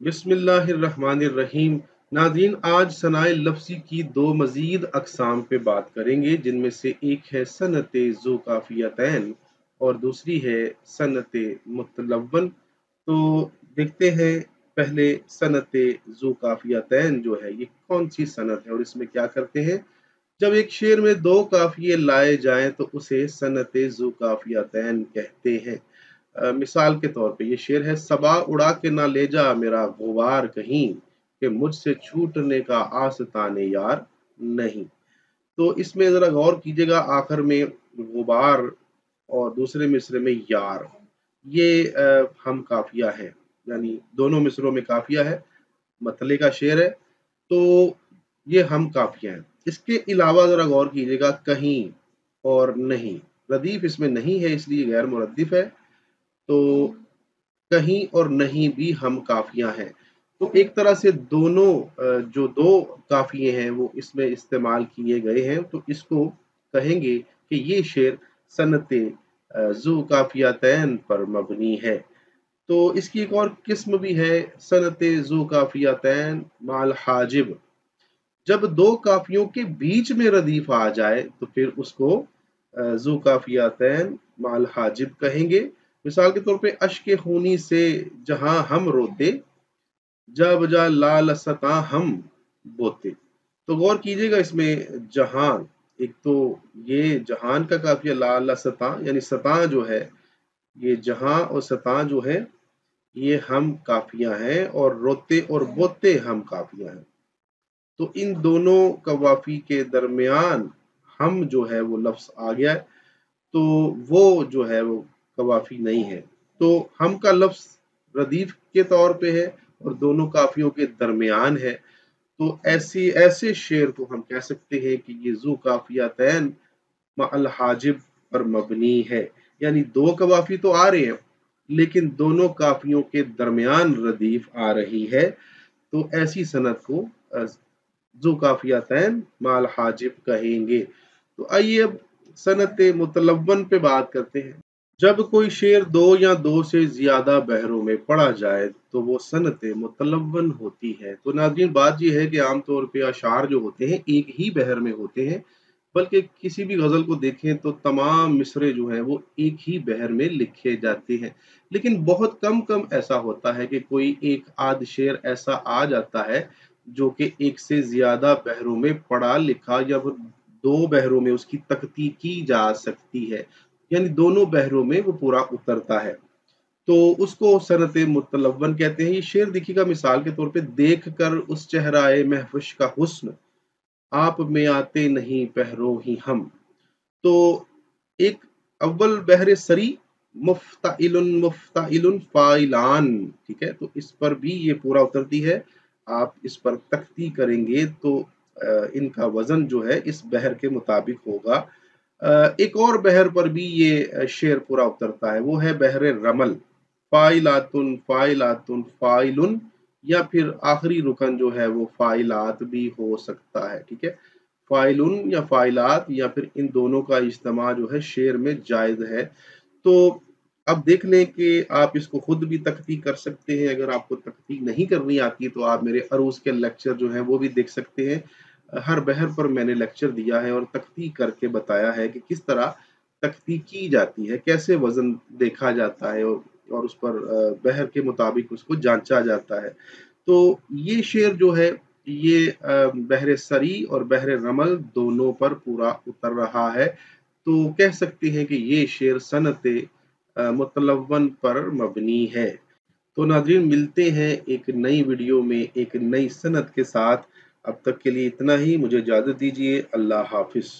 बिस्मिल्लाहिर्रहमानिर्रहीम। नाज़रीन, आज सनाए लफ्ज़ी की दो मज़ीद अक़साम पे बात करेंगे, जिनमें से एक है सनत ज़ू काफ़ियतैन और दूसरी है सनत मुतलव्वन। तो देखते हैं पहले सनत ज़ू काफ़ियतैन जो है ये कौन सी सनत है और इसमें क्या करते हैं। जब एक शेर में दो काफ़िये लाए जाएं तो उसे सनत ज़ू काफ़ियतैन कहते हैं। मिसाल के तौर पे ये शेर है, सबा उड़ा के ना ले जा मेरा गुबार कहीं, कि मुझसे छूटने का आस्ताने यार नहीं। तो इसमें ज़रा गौर कीजिएगा, आखिर में गुबार और दूसरे मिसरे में यार, ये हम काफिया है, यानी दोनों मिसरों में काफिया है, मतले का शेर है, तो ये हम काफिया है। इसके अलावा ज़रा गौर कीजिएगा, कहीं और नहीं, रदीफ इसमें नहीं है इसलिए गैर मुरद्दिफ है। तो कहीं और नहीं भी हम काफियां हैं। तो एक तरह से दोनों जो दो काफिए हैं वो इसमें इस्तेमाल किए गए हैं, तो इसको कहेंगे कि ये शेर सनत जू काफियातैन पर मबनी है। तो इसकी एक और किस्म भी है, सनत जू काफियातैन माल हाजिब। जब दो काफियों के बीच में रदीफ आ जाए तो फिर उसको जू काफियातैन माल हाजिब कहेंगे। मिसाल के तौर पे अश्क खूनी से जहां हम रोते, जा बजा लाल सता हम बोते। तो गौर कीजिएगा, इसमें जहां, एक तो ये जहान का काफिया लाल सता, यानी सता जो है, ये जहां और सता जो है ये हम काफिया हैं, और रोते और बोते हम काफिया हैं। तो इन दोनों कवाफी के दरमियान हम जो है वो लफ्ज आ गया है, तो वो जो है वो कवाफी नहीं है। तो हम का लफ्ज रदीफ के तौर पे है और दोनों काफियों के दरमियान है। तो ऐसे शेर को हम कह सकते हैं कि ये जू काफियातैन मअल हाजिब पर मबनी है, यानी दो कवाफी तो आ रहे हैं लेकिन दोनों काफियों के दरमियान रदीफ आ रही है। तो ऐसी सनद को जू काफियातैन माल हाजिब कहेंगे। तो आइए अब सनत मुतलव्वन पे बात करते हैं। जब कोई शेर दो या दो से ज्यादा बहरों में पढ़ा जाए तो वो सनत मुतलव्वन होती है। तो नाज़रीन, बात यह है कि आमतौर पे अशार जो होते हैं एक ही बहर में होते हैं, बल्कि किसी भी गजल को देखें तो तमाम मिसरे जो हैं वो एक ही बहर में लिखे जाते हैं। लेकिन बहुत कम कम ऐसा होता है कि कोई एक आध शेर ऐसा आ जाता है जो कि एक से ज्यादा बहरों में पढ़ा लिखा या फिर दो बहरों में उसकी तख्ती की जा सकती है, यानी दोनों बहरों में वो पूरा उतरता है। तो उसको सनत मुतलव्वन कहते हैं। ये शेर देखिएगा, मिसाल के तौर पे, देख कर उस चेहराए महफूश का हुस्न, आप में आते नहीं पहरो ही हम। तो एक अव्वल बहरे सरी, मुफ्ताइलुन मुफ्ताइलुन फाइलान, ठीक है, तो इस पर भी ये पूरा उतरती है। आप इस पर तख्ती करेंगे तो इनका वजन जो है इस बहर के मुताबिक होगा। एक और बहर पर भी ये शेर पूरा उतरता है, वो है बहरे रमल, फाइलातुन फाइलुन, या फिर आखिरी रुकन जो है वो फाइलात भी हो सकता है, ठीक है। फाइलुन या फाइलात या फिर इन दोनों का इस्तेमाल जो है शेर में जायज है। तो अब देख लें कि आप इसको खुद भी तख्ती कर सकते हैं। अगर आपको तख्ती नहीं करनी आती तो आप मेरे अरूज के लेक्चर जो है वो भी देख सकते हैं। हर बहर पर मैंने लेक्चर दिया है और तख्ती करके बताया है कि किस तरह तख्ती की जाती है, कैसे वजन देखा जाता है और उस पर बहर के मुताबिक उसको जांचा जाता है। तो ये शेर जो है ये बहरे सरी और बहरे रमल दोनों पर पूरा उतर रहा है। तो कह सकते हैं कि ये शेर सनत मुतलव्वन पर मबनी है। तो नाज़रीन, मिलते हैं एक नई वीडियो में एक नई सनत के साथ। अब तक के लिए इतना ही, मुझे इजाज़त दीजिए। अल्लाह हाफ़िज़।